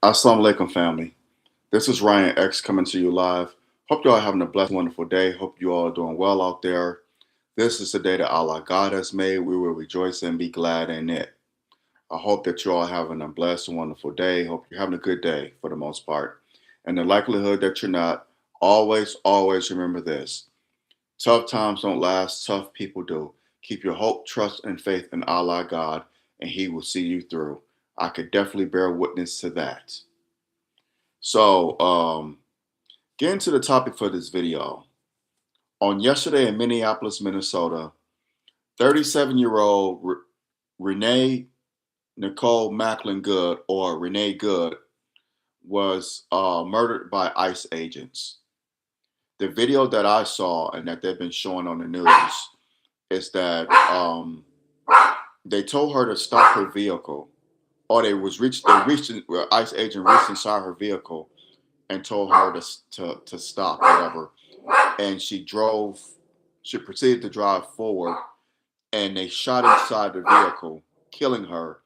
Assalamu alaikum, family. This is Ryan X coming to you live. Hope you all having a blessed, wonderful day. Hope you all are doing well out there. This is the day that Allah God has made. We will rejoice and be glad in it. I hope that you all having a blessed and wonderful day. Hope you're having a good day for the most part. And the likelihood that you're not, always remember this. Tough times don't last, tough people do. Keep your hope, trust, and faith in Allah God, and He will see you through. I could definitely bear witness to that. So, getting to the topic for this video. On yesterday in Minneapolis, Minnesota, 37-year-old Renee Nicole Macklin Good, or Renee Good, was murdered by ICE agents. The video that I saw and that they've been showing on the news is that they told her to stop her vehicle, or ICE agent reached inside her vehicle and told her to stop, whatever. And she proceeded to drive forward, and they shot inside the vehicle, killing her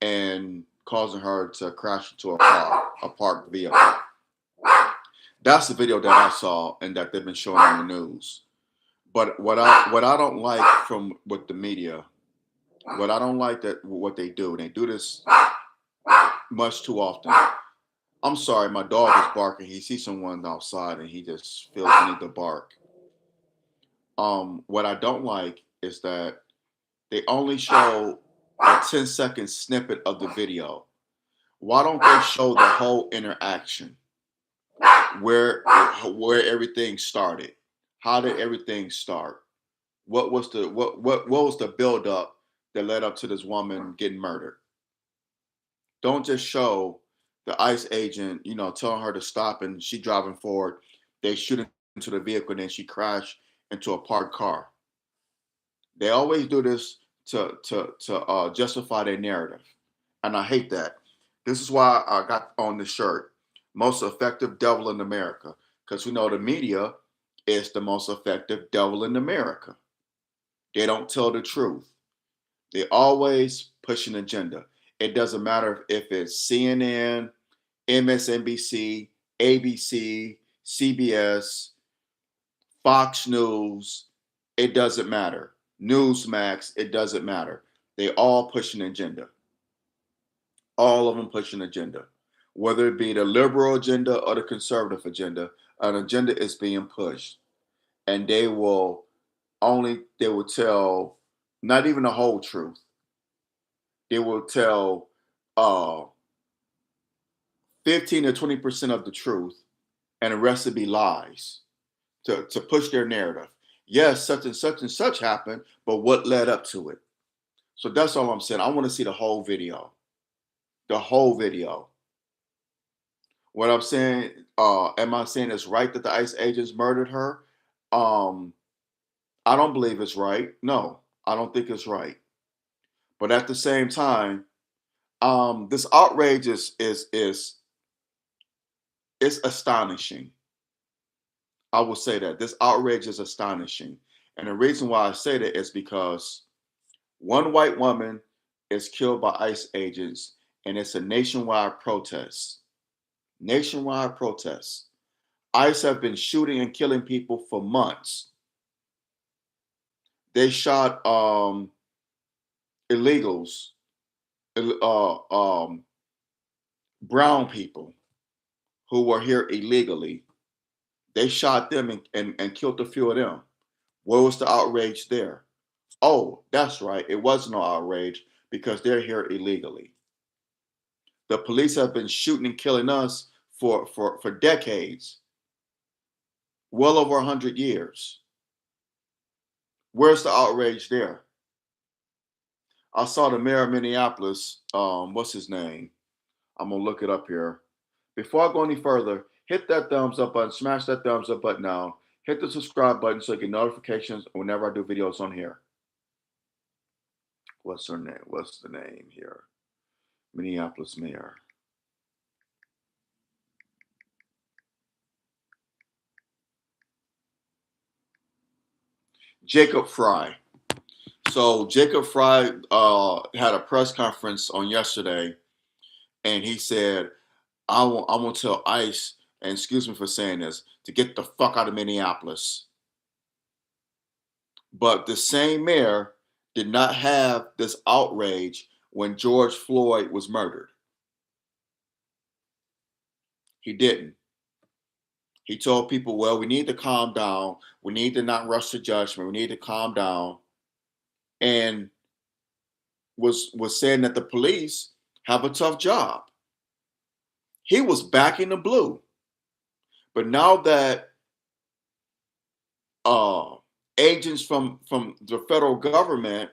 and causing her to crash into a parked vehicle. That's the video that I saw and that they've been showing on the news. But what I don't like from with the media, what I don't like that what they do this much too often. I'm sorry, my dog is barking. He sees someone outside and he just feels the need to bark. What I don't like is that they only show a 10-second snippet of the video. Why don't they show the whole interaction? Where everything started? How did everything start? What was the build up that led up to this woman getting murdered? Don't just show the ICE agent, telling her to stop and she driving forward. They shoot into the vehicle and then she crashed into a parked car. They always do this to justify their narrative, and I hate that. This is why I got on the shirt, most effective devil in America, because we know the media is the most effective devil in America. They don't tell the truth. They always push an agenda. It doesn't matter if it's CNN, MSNBC, ABC, CBS, Fox News. It doesn't matter. Newsmax, it doesn't matter. They all push an agenda. All of them push an agenda. Whether it be the liberal agenda or the conservative agenda, an agenda is being pushed. And they will tell not even the whole truth. They will tell 15 to 20% of the truth, and the rest will be lies to push their narrative. Yes, such and such happened, but what led up to it? So that's all I'm saying. I want to see the whole video. The whole video. What I'm saying, am I saying it's right that the ICE agents murdered her? I don't believe it's right. No, I don't think it's right. But at the same time, this outrage is astonishing. I will say that this outrage is astonishing. And the reason why I say that is because one white woman is killed by ICE agents, and it's a nationwide protest. Nationwide protest. ICE have been shooting and killing people for months. They shot illegals, brown people who were here illegally. They shot them and killed a few of them. What was the outrage there? Oh, that's right. It was no outrage because they're here illegally. The police have been shooting and killing us for decades, well over 100 years. Where's the outrage there? I saw the mayor of Minneapolis, what's his name? I'm going to look it up here. Before I go any further, hit that thumbs up button, smash that thumbs up button now. Hit the subscribe button so you get notifications whenever I do videos on here. What's her name? What's the name here? Minneapolis mayor. Jacob Fry. So Jacob Fry had a press conference on yesterday, and he said, I want to tell ICE, and excuse me for saying this, to get the fuck out of Minneapolis. But the same mayor did not have this outrage when George Floyd was murdered. He didn't. He told people, well, we need to calm down. We need to not rush to judgment. We need to calm down. And was saying that the police have a tough job. He was backing the blue. But now that uh, agents from the federal government,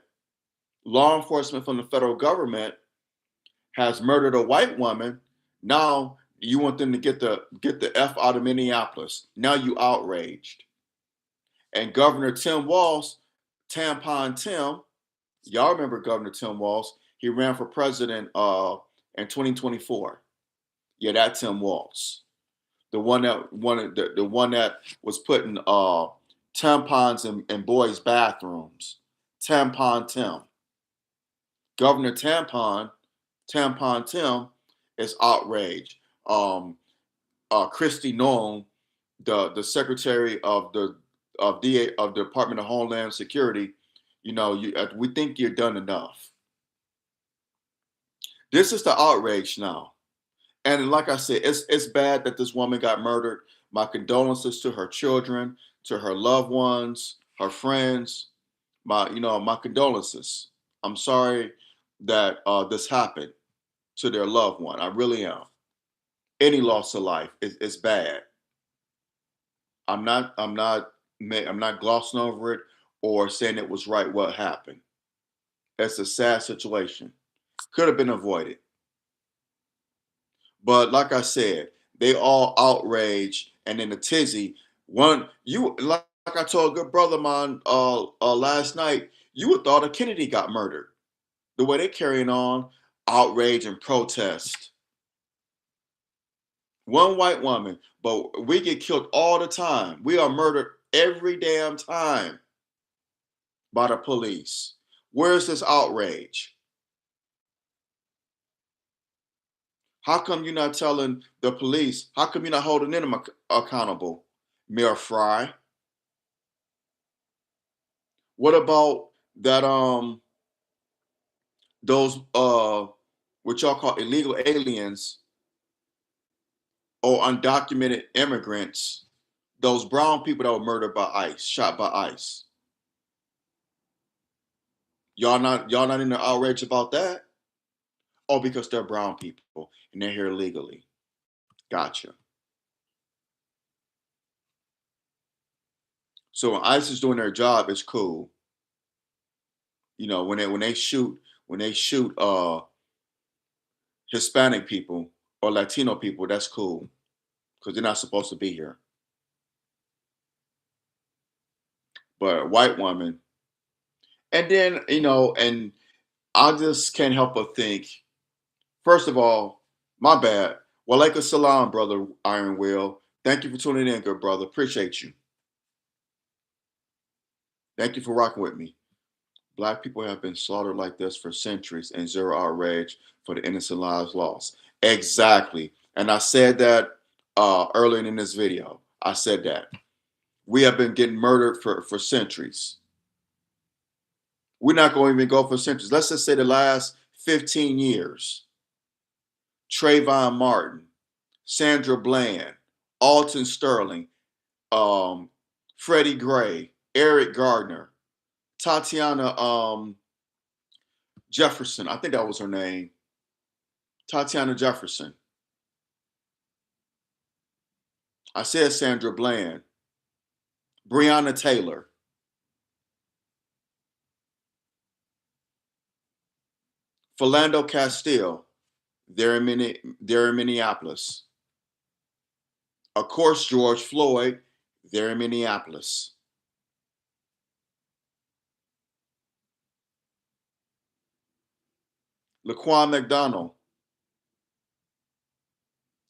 law enforcement from the federal government, has murdered a white woman, now you want them to get the F out of Minneapolis. Now you outraged. And Governor Tim Walz, Tampon Tim, y'all remember Governor Tim Walz? He ran for president in 2024. Yeah, that Tim Walz, the one that the one that was putting tampons in boys' bathrooms. Tampon Tim. Governor Tampon Tim is outraged. Christy Noem, the secretary of the Department of Homeland Security, we think you're done enough. This is the outrage now, and like I said, it's bad that this woman got murdered. My condolences to her children, to her loved ones, her friends. My condolences. I'm sorry that this happened to their loved one. I really am. Any loss of life is bad. I'm not glossing over it or saying it was right what happened. It's a sad situation. Could have been avoided. But like I said, they all outraged, and in a tizzy. Like I told a good brother of mine last night, you would thought a Kennedy got murdered. The way they're carrying on, outrage and protest. One white woman, but we get killed all the time. We are murdered every damn time by the police. Where's this outrage? How come you're not telling the police? How come you're not holding them accountable? Mayor Fry. What about that those what y'all call illegal aliens or undocumented immigrants, those brown people that were murdered by ICE, shot by ICE? Y'all not in the outrage about that? Oh, because they're brown people and they're here legally. Gotcha. So when ICE is doing their job, it's cool. When they shoot Hispanic people or Latino people, that's cool because they're not supposed to be here. But a white woman, and then and I just can't help but think. First of all, my bad. Walaikum salam, brother Iron Will. Thank you for tuning in, good brother. Appreciate you. Thank you for rocking with me. Black people have been slaughtered like this for centuries, and zero outrage for the innocent lives lost. Exactly. And I said that earlier in this video. I said that. We have been getting murdered for centuries. We're not going to even go for centuries. Let's just say the last 15 years. Trayvon Martin, Sandra Bland, Alton Sterling, Freddie Gray, Eric Gardner, Tatiana Jefferson. I think that was her name. Tatiana Jefferson. I said Sandra Bland. Breonna Taylor. Philando Castile. They're in Minneapolis. Of course, George Floyd. They're in Minneapolis. Laquan McDonald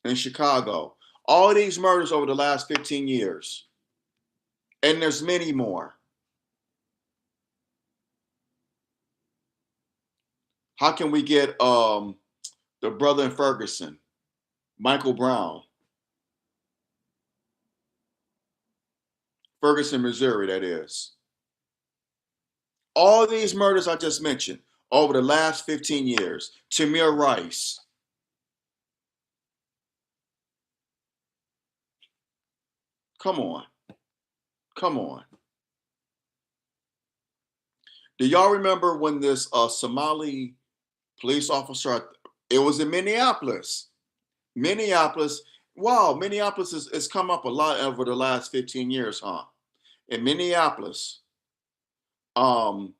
in Chicago. All these murders over the last 15 years. And there's many more. How can we get the brother in Ferguson, Michael Brown, Ferguson, Missouri, that is. All these murders I just mentioned over the last 15 years. Tamir Rice. Come on. Come on. Do y'all remember when this Somali police officer, it was in Minneapolis. Minneapolis, wow, Minneapolis has come up a lot over the last 15 years, huh? In Minneapolis, um,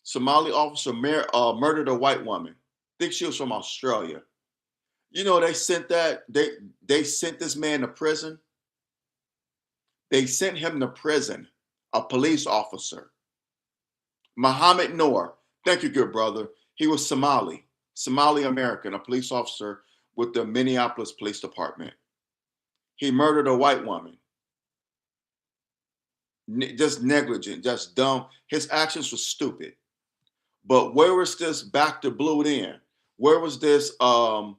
Somali officer murdered a white woman. I think she was from Australia. You know, they sent this man to prison. They sent him to prison, a police officer. Muhammad Noor. Thank you, good brother. He was Somali American, a police officer with the Minneapolis Police Department. He murdered a white woman. Just negligent, just dumb. His actions were stupid. But where was this back to blue then? Where was this it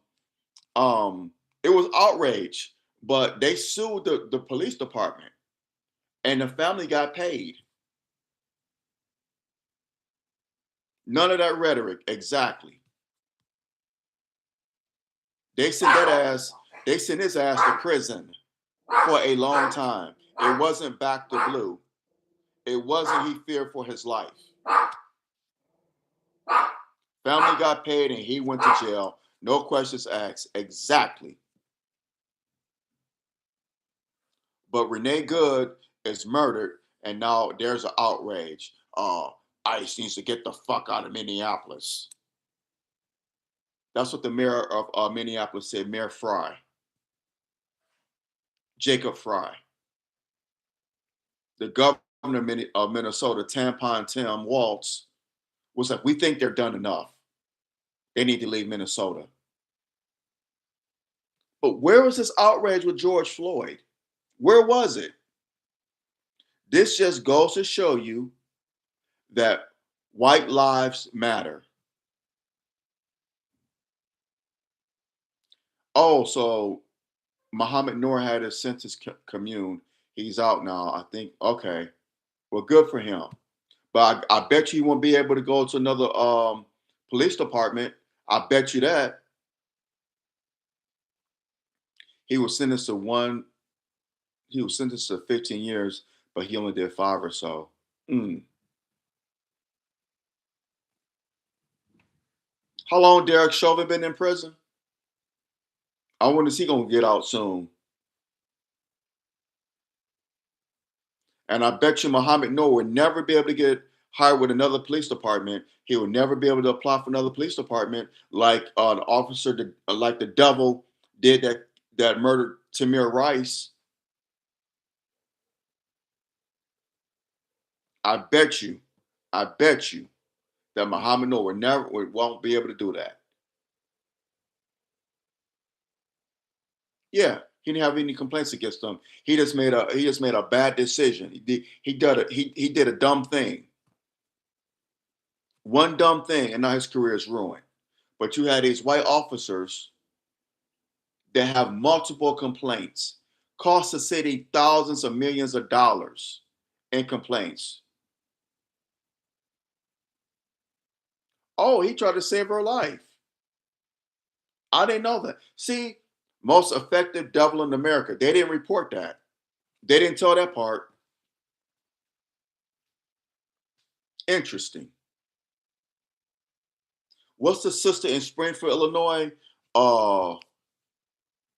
was outrage, but they sued the police department and the family got paid. None of that rhetoric, exactly. They sent his ass to prison for a long time. It wasn't back to blue. It wasn't he feared for his life. Family got paid and he went to jail. No questions asked. Exactly. But Renee Good is murdered and now there's an outrage. ICE needs to get the fuck out of Minneapolis. That's what the mayor of Minneapolis said, Mayor Fry. Jacob Fry. The governor of Minnesota, Tampon Tim Walz, was like, we think they're done enough. They need to leave Minnesota. But where was this outrage with George Floyd? Where was it? This just goes to show you that white lives matter. Oh, so Muhammad Noor had his sentence commune. He's out now, I think. Okay. Well, good for him. But I bet you he won't be able to go to another police department. I bet you that. He was sentenced to 15 years, but he only did 5 or so. How long Derek Chauvin been in prison? I wonder if he gonna get out soon. And I bet you Muhammad Noor would never be able to get hired with another police department. He would never be able to apply for another police department like an officer, like the devil did that murdered Tamir Rice. I bet you that Muhammad Noor won't be able to do that. Yeah, he didn't have any complaints against him. He just made a bad decision. He did a dumb thing. One dumb thing, and now his career is ruined. But you had these white officers that have multiple complaints, cost the city thousands of millions of dollars in complaints. Oh, he tried to save her life. I didn't know that. See, most effective devil in America. They didn't report that. They didn't tell that part. Interesting. What's the sister in Springfield, Illinois?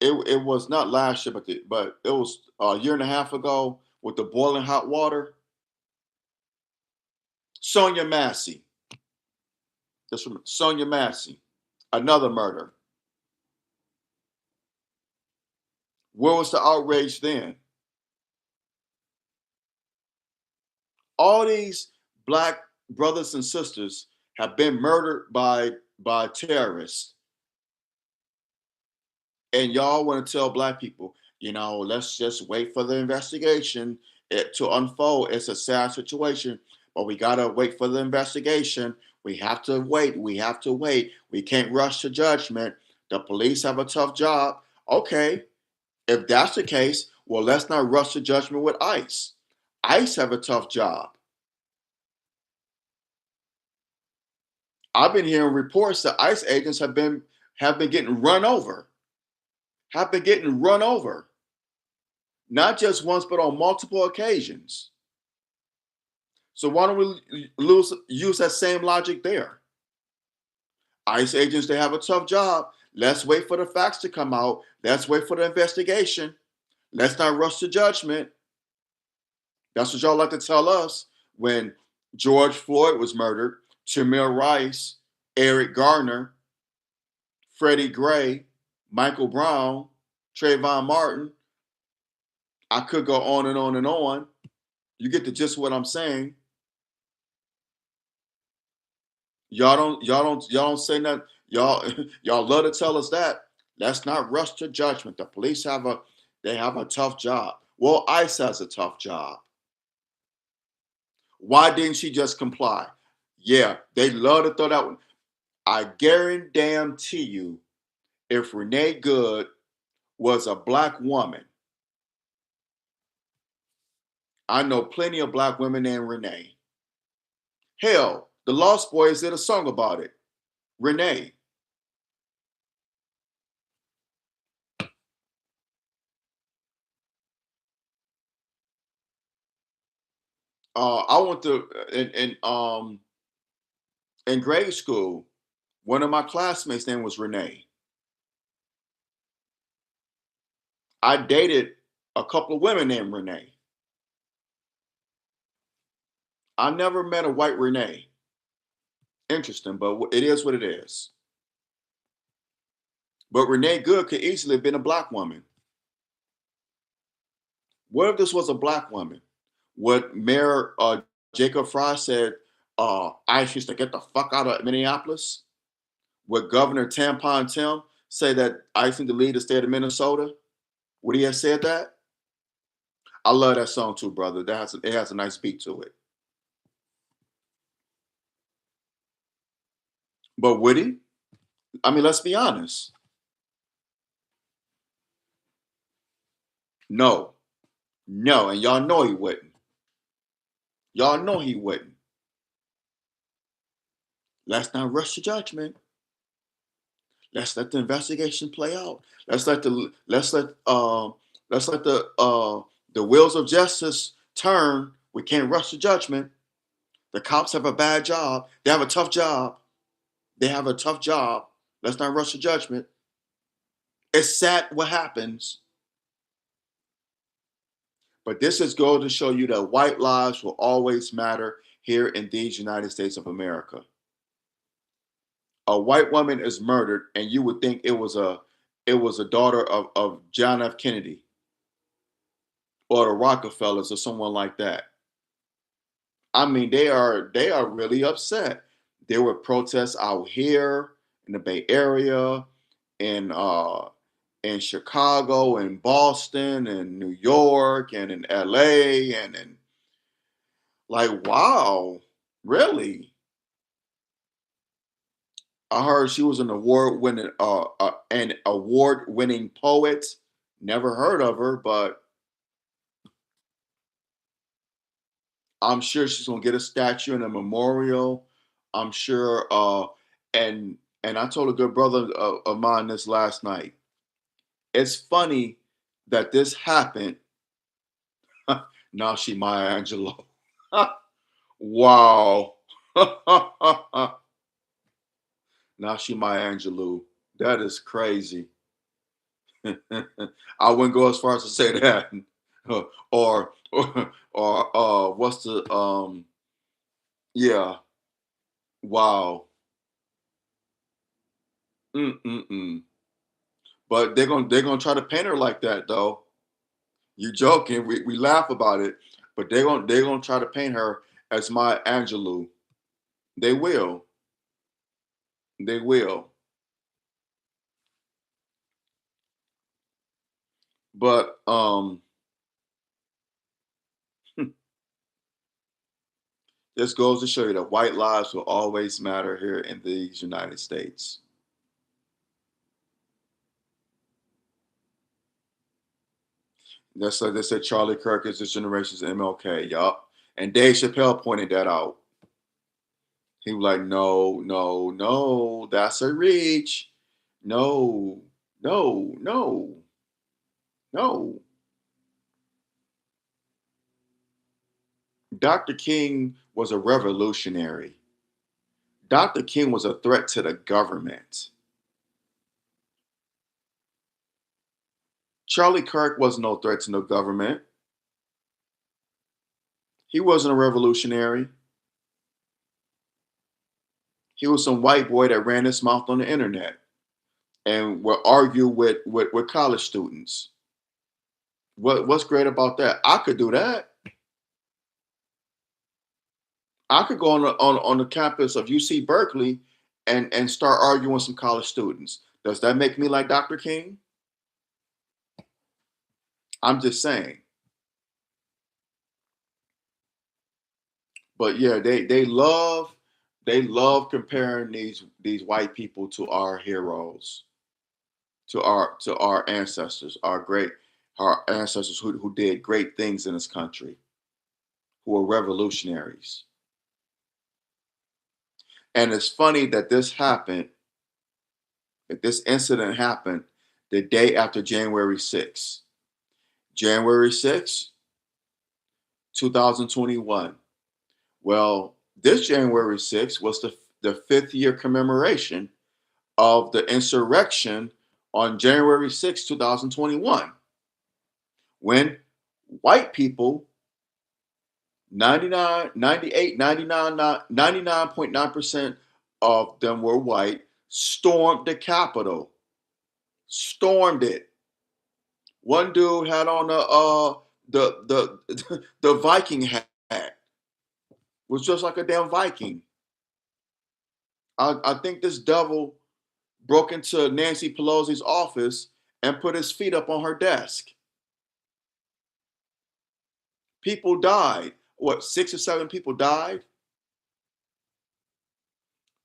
It was not last year, but it was a year and a half ago with the boiling hot water. Sonia Massey. That's from Sonia Massey. Another murder. Where was the outrage then? All these black brothers and sisters have been murdered by terrorists. And y'all want to tell black people, let's just wait for the investigation to unfold. It's a sad situation, but we got to wait for the investigation. We have to wait. We have to wait. We can't rush to judgment. The police have a tough job. Okay, if that's the case, well, let's not rush to judgment with ICE. ICE have a tough job. I've been hearing reports that ICE agents have been getting run over, have been getting run over, not just once, but on multiple occasions. So why don't we use that same logic there? ICE agents, they have a tough job. Let's wait for the facts to come out. Let's wait for the investigation. Let's not rush to judgment. That's what y'all like to tell us when George Floyd was murdered, Tamir Rice, Eric Garner, Freddie Gray, Michael Brown, Trayvon Martin. I could go on and on and on. You get the gist of what I'm saying. Y'all don't say nothing. Y'all y'all love to tell us that. Let's not rush to judgment. The police have a tough job. Well, ICE has a tough job. Why didn't she just comply? Yeah, they love to throw that one. I guarantee you, if Renee Good was a black woman, I know plenty of black women named Renee. Hell, the Lost Boys did a song about it. Renee. I went to in grade school. One of my classmates' name was Renee. I dated a couple of women named Renee. I never met a white Renee. Interesting, but it is what it is. But Renee Good could easily have been a black woman. What if this was a black woman? What Mayor Jacob Fry said, ICE used to get the fuck out of Minneapolis? Would Governor Tampon Tim say that ICE need to lead the state of Minnesota? Would he have said that? I love that song too, brother. It has a nice beat to it. But would he? I mean, let's be honest. No, no, and y'all know he wouldn't. Y'all know he wouldn't. Let's not rush to judgment. Let's let the investigation play out. Let's let the wheels of justice turn. We can't rush to judgment. The cops have a bad job. They have a tough job. They have a tough job. Let's not rush to judgment. It's sad what happens, but this is going to show you that white lives will always matter here in these United States of America. A white woman is murdered, and you would think it was a daughter of John F. Kennedy or the Rockefellers or someone like that. I mean, they are really upset. There were protests out here in the Bay Area, in Chicago, and Boston, and New York, and in LA, and in like, wow, really? I heard she was an award-winning poet. Never heard of her, but I'm sure she's gonna get a statue and a memorial. I'm sure. And I told a good brother of mine this last night. It's funny that this happened. Now she Maya Angelou. Wow. Now she Maya Angelou. That is crazy. I wouldn't go as far as to say that. Or what's the yeah. Wow. Mm-mm-mm. But they're gonna try to paint her like that though. You joking? We laugh about it, but they're gonna try to paint her as my Angelou. They will. They will. But this goes to show you that white lives will always matter here in these United States. That's like they said Charlie Kirk is this generation's MLK. Yup. And Dave Chappelle pointed that out. He was like, no, no, no, that's a reach. No, no, no, no. Dr. King was a revolutionary. Dr. King was a threat to the government. Charlie Kirk was no threat to the government. He wasn't a revolutionary. He was some white boy that ran his mouth on the internet and would argue with college students. What's great about that? I could do that. I could go on the campus of UC Berkeley and start arguing with some college students. Does that make me like Dr. King? I'm just saying. But yeah, they love comparing these white people to our heroes, to our ancestors, our ancestors who did great things in this country, who were revolutionaries. And it's funny that this incident happened the day after January 6th. January 6th, 2021. Well, this January 6th was the fifth year commemoration of the insurrection on January 6th, 2021, when white people, 99, 98, 99, 99.9% of them were white, stormed the Capitol, stormed it. One dude had on the Viking hat, was just like a damn Viking. I think this devil broke into Nancy Pelosi's office and put his feet up on her desk. People died. What, 6 or 7 people died?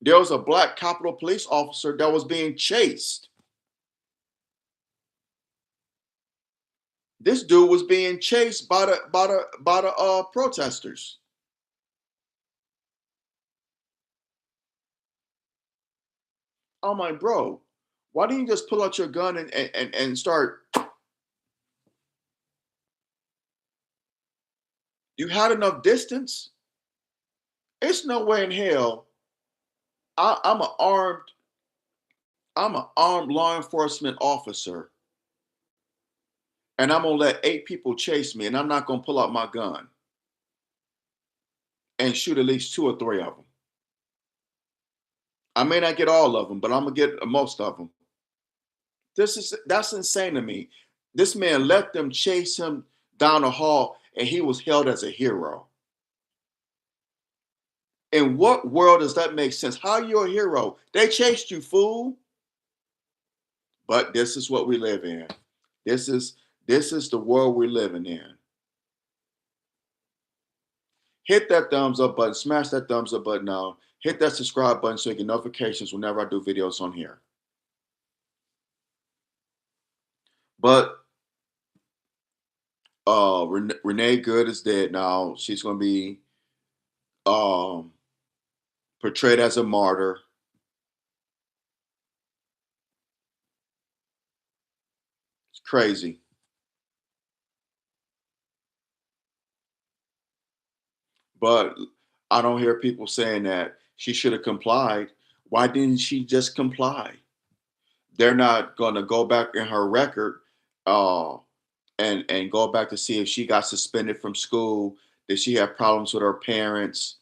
There was a black Capitol Police officer that was being chased. This dude was being chased by the protesters. I'm like, bro, why didn't you just pull out your gun and start? You had enough distance. It's no way in hell. I, I'm an armed I'm an armed law enforcement officer, and I'm gonna let 8 people chase me, and I'm not gonna pull out my gun and shoot at least 2 or 3 of them. I may not get all of them, but I'm gonna get most of them. That's insane to me. This man let them chase him down the hall, and he was held as a hero. In what world does that make sense? How are you a hero? They chased you, fool. But this is what we live in. This is this is the world we're living in. Hit that thumbs up button, smash that thumbs up button now. Hit that subscribe button so you get notifications whenever I do videos on here. But Renee Good is dead now. She's going to be um, portrayed as a martyr. It's crazy. But I don't hear people saying that she should have complied. Why didn't she just comply? They're not going to go back in her record uh, and go back to see if she got suspended from school. Did she have problems with her parents?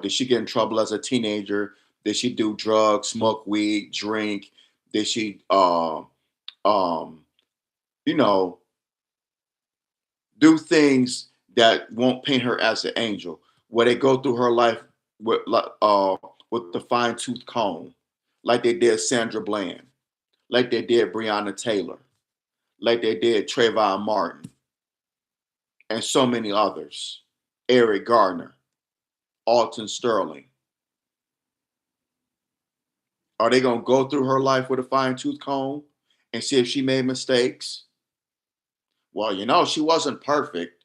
Did she get in trouble as a teenager? Did she do drugs, smoke weed, drink? Did she, um, you know, do things that won't paint her as an angel? Where they go through her life with, with the fine tooth comb, like they did Sandra Bland, like they did Breonna Taylor, like they did Trayvon Martin, and so many others. Eric Gardner, Alton Sterling. Are they going to go through her life with a fine tooth comb and see if she made mistakes? Well, she wasn't perfect.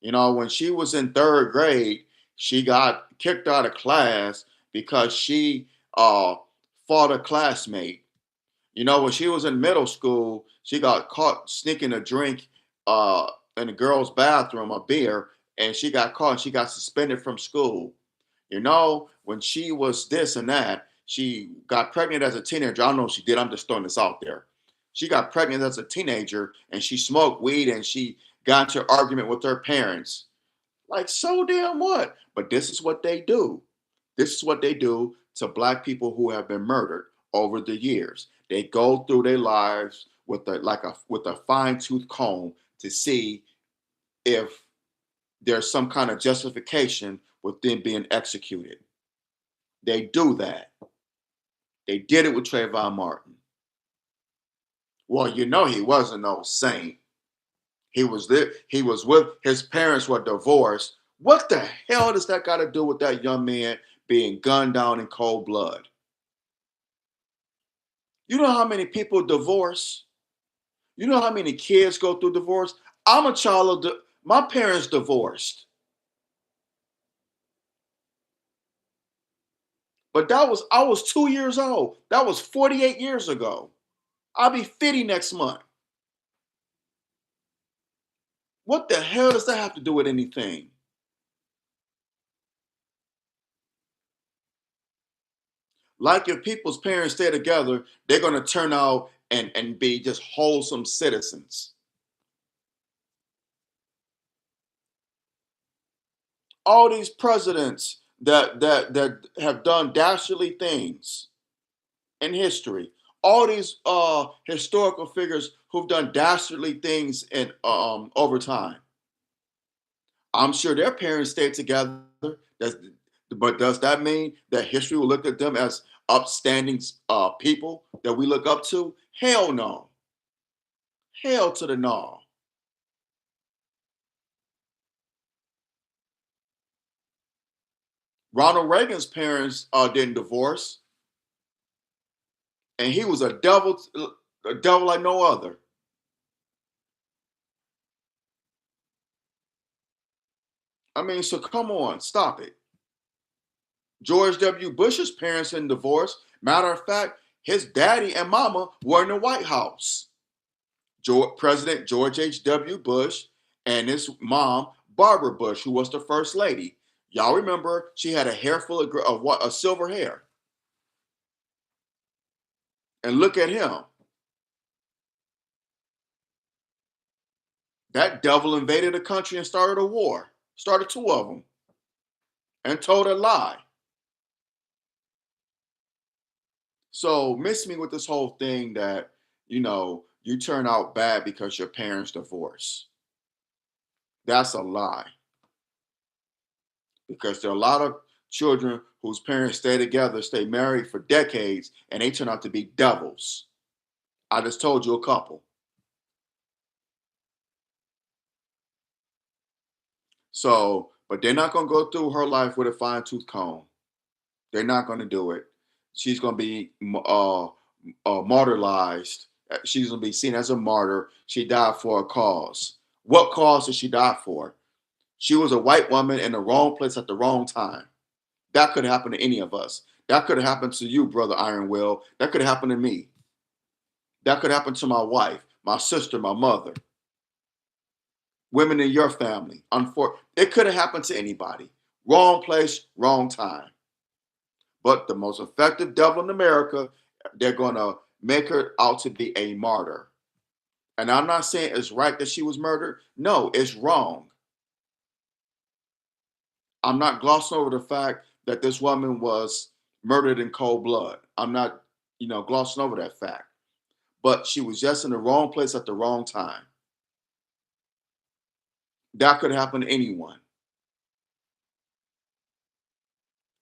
When she was in third grade, she got kicked out of class because she fought a classmate. When she was in middle school, she got caught sneaking a drink uh, in the girls' bathroom, a beer, and she got caught and she got suspended from school. When she was this and that, she got pregnant as a teenager. I don't know if she did. I'm just throwing this out there. She got pregnant as a teenager and she smoked weed and she got into an argument with her parents. Like, so damn what? But this is what they do. This is what they do to black people who have been murdered over the years. They go through their lives with a fine-tooth comb to see if there's some kind of justification with them being executed. They do that. They did it with Trayvon Martin. Well, he wasn't no saint. He was there. He was with his parents were divorced. What the hell does that got to do with that young man being gunned down in cold blood? You know how many people divorce? You know how many kids go through divorce? I'm a child of my parents divorced. But I was 2 years old. That was 48 years ago. I'll be 50 next month. What the hell does that have to do with anything? Like if people's parents stay together, they're gonna turn out and be just wholesome citizens. All these presidents that have done dastardly things in history, all these historical figures who've done dastardly things in over time. I'm sure their parents stayed together. Does, but does that mean that history will look at them as upstanding people that we look up to? Hell no. Hell to the no. Ronald Reagan's parents didn't divorce, and he was a devil like no other. I mean, so come on, stop it. George W. Bush's parents didn't divorce. Matter of fact, his daddy and mama were in the White House. President George H.W. Bush and his mom, Barbara Bush, who was the first lady. Y'all remember she had a hair full of what, a silver hair. And look at him. That devil invaded the country and started a war. Started two of them and told a lie. So miss me with this whole thing that, you turn out bad because your parents divorce. That's a lie. Because there are a lot of children whose parents stay together, stay married for decades, and they turn out to be devils. I just told you a couple. So, but they're not going to go through her life with a fine tooth comb. They're not going to do it. She's going to be martyrized. She's going to be seen as a martyr. She died for a cause. What cause did she die for? She was a white woman in the wrong place at the wrong time. That could happen to any of us. That could have happened to you, Brother Iron Will. That could have happened to me. That could happen to my wife, my sister, my mother, women in your family. It could have happened to anybody. Wrong place, wrong time. But the most effective devil in America, they're going to make her out to be a martyr. And I'm not saying it's right that she was murdered. No, it's wrong. I'm not glossing over the fact that this woman was murdered in cold blood. I'm not, glossing over that fact. But she was just in the wrong place at the wrong time. That could happen to anyone.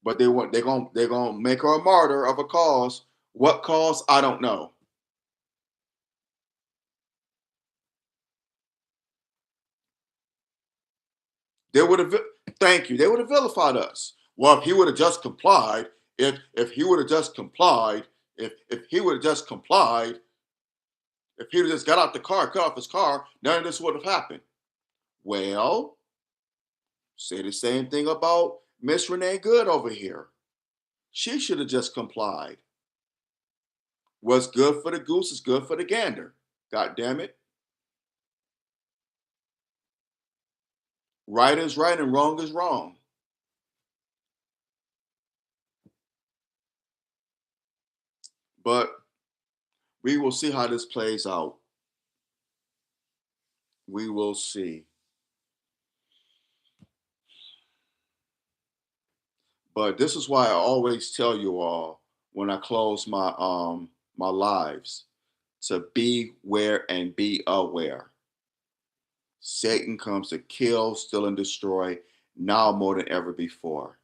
But they're gonna make her a martyr of a cause. What cause? I don't know. They would have thank you. They would have vilified us. Well, if he would have just complied, if he would have just complied, if he would have just complied, If he just got out the car, cut off his car, none of this would have happened. Well, say the same thing about Miss Renee Good over here. She should have just complied. What's good for the goose is good for the gander. God damn it. Right is right and wrong is wrong. But we will see how this plays out. We will see. But this is why I always tell you all when I close my lives to beware and be aware. Satan comes to kill, steal, and destroy now more than ever before.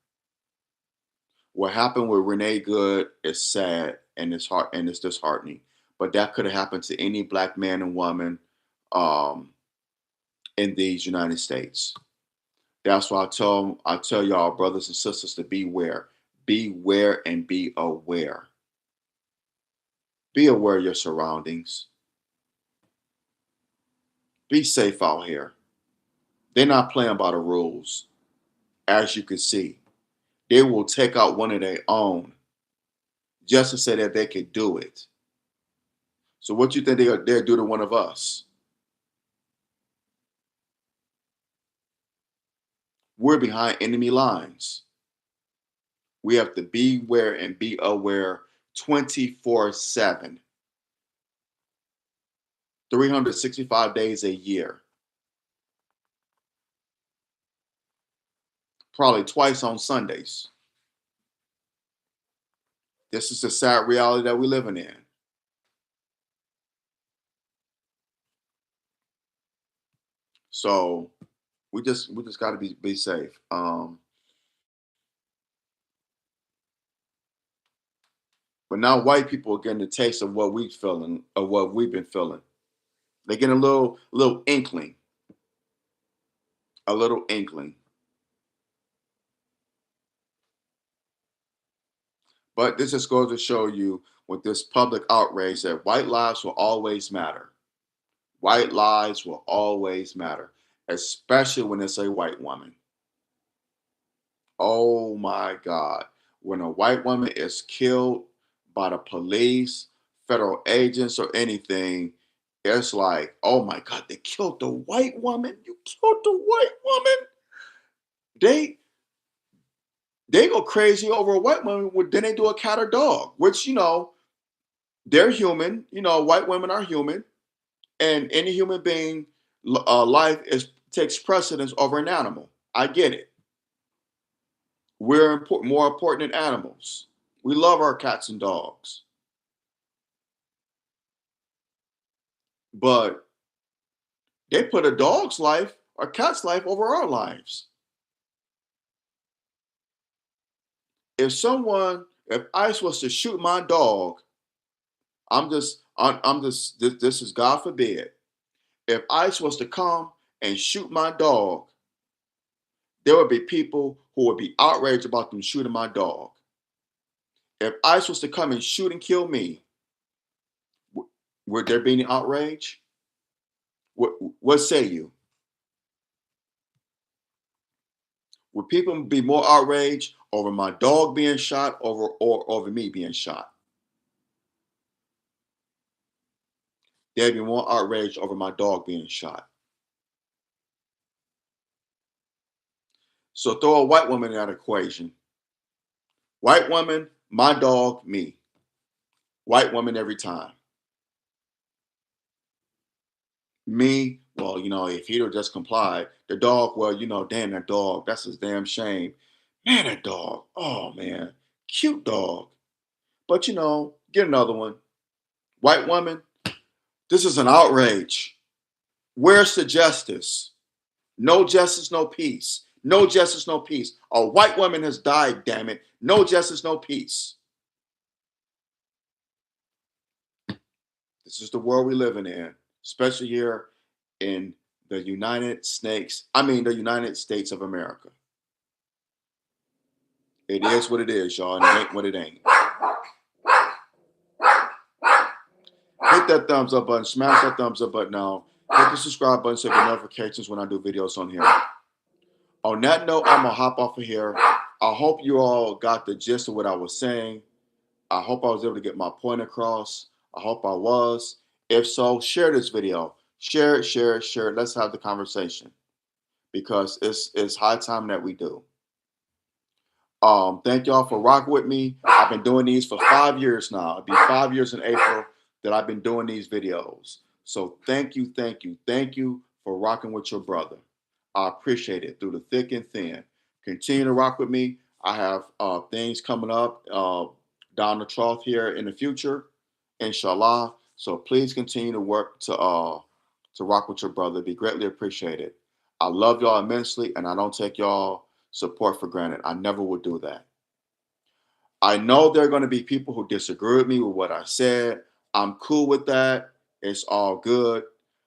What happened with Renee Good is sad and it's disheartening. But that could have happened to any black man and woman um, in these United States. That's why I tell y'all, brothers and sisters, to beware. Beware and be aware. Be aware of your surroundings. Be safe out here. They're not playing by the rules. As you can see, they will take out one of their own just to say that they can do it. So what you think they'll do to one of us? We're behind enemy lines. We have to beware and be aware 24/7, 365 days a year, probably twice on Sundays. This is the sad reality that we're living in. So we just got to be safe. But now white people are getting a taste of what what we've been feeling. They get a little inkling, a little inkling. But this just goes to show you with this public outrage that white lives will always matter. White lives will always matter, especially when it's a white woman. Oh my God. When a white woman is killed by the police, federal agents, or anything, it's like, oh my God, they killed the white woman. You killed the white woman. They they go crazy over a white woman, then they do a cat or dog, which they're human. White women are human, and any human being life takes precedence over an animal. I get it. We're more important than animals. We love our cats and dogs, but they put a dog's life or cat's life over our lives. If ICE was to shoot my dog, this is God forbid. If ICE was to come and shoot my dog, there would be people who would be outraged about them shooting my dog. If ICE was to come and shoot and kill me, would there be any outrage? What say you? Would people be more outraged over my dog being shot or over me being shot? They'd be more outraged over my dog being shot. So throw a white woman in that equation. White woman, my dog, me. White woman every time. Me, well, if he'd have just complied, the dog, well, damn that dog, that's his damn shame. Man, that dog, oh man, cute dog. But get another one. White woman, this is an outrage. Where's the justice? No justice, no peace. No justice, no peace. A white woman has died, damn it. No justice, no peace. This is the world we're living in, especially here in the United States. The United States of America. It is what it is, y'all, and it ain't what it ain't. Hit that thumbs up button. Smash that thumbs up button now. Hit the subscribe button so you get notifications when I do videos on here. On that note, I'm going to hop off of here. I hope you all got the gist of what I was saying. I hope I was able to get my point across. I hope I was. If so, share this video. Share it, share it, share it. Let's have the conversation because it's high time that we do. Thank y'all for rocking with me. I've been doing these for 5 years now. It'll be 5 years in April that I've been doing these videos. So thank you, thank you, thank you for rocking with your brother. I appreciate it through the thick and thin. Continue to rock with me. I have things coming up down the trough here in the future, inshallah. So please continue to work to rock with your brother. It'd be greatly appreciated. I love y'all immensely, and I don't take y'all support for granted. I never would do that. I know there are going to be people who disagree with me with what I said. I'm cool with that. It's all good.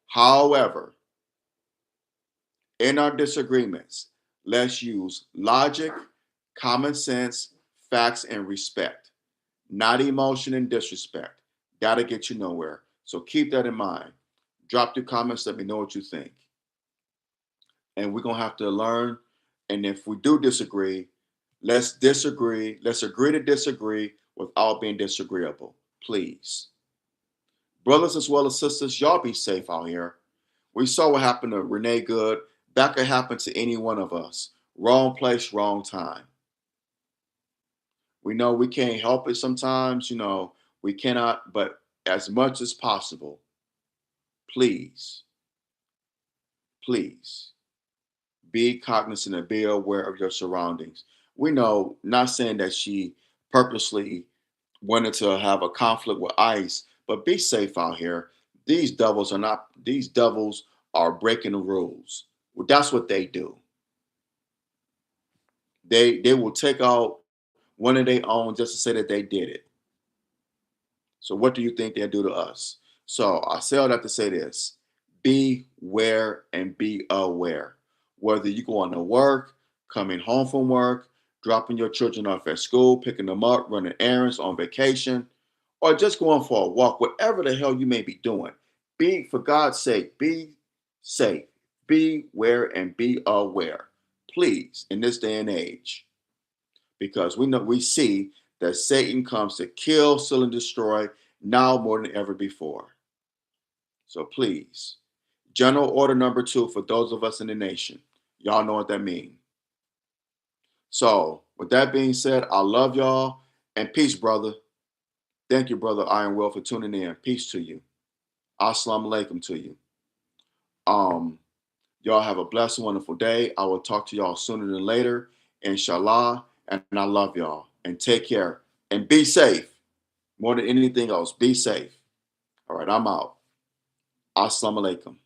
However, in our disagreements, let's use logic, common sense, facts, and respect, not emotion and disrespect. That'll get you nowhere. So keep that in mind. Drop your comments. Let me know what you think. And we're going to have to learn. And if we do disagree, let's disagree. Let's agree to disagree without being disagreeable, please. Brothers as well as sisters, y'all be safe out here. We saw what happened to Renee Good. That could happen to any one of us. Wrong place, wrong time. We know we can't help it sometimes, we cannot, but as much as possible, please, please be cognizant and be aware of your surroundings. We know, not saying that she purposely wanted to have a conflict with ICE, but be safe out here. These devils are breaking the rules. Well, that's what they do. They will take out one of their own just to say that they did it. So what do you think they'll do to us? So I say all that to say this: beware and be aware. Whether you're going to work, coming home from work, dropping your children off at school, picking them up, running errands, on vacation, or just going for a walk, whatever the hell you may be doing, for God's sake, be safe, beware and be aware, please, in this day and age, because we see that Satan comes to kill, steal, and destroy now more than ever before. So please, General Order number 2 for those of us in the nation. Y'all know what that means. So with that being said, I love y'all and peace, brother. Thank you, brother Iron Will, for tuning in. Peace to you. Assalamu alaikum to you. Y'all have a blessed, wonderful day. I will talk to y'all sooner than later, inshallah. And I love y'all. And take care. And be safe. More than anything else, be safe. All right, I'm out. Assalamu alaikum.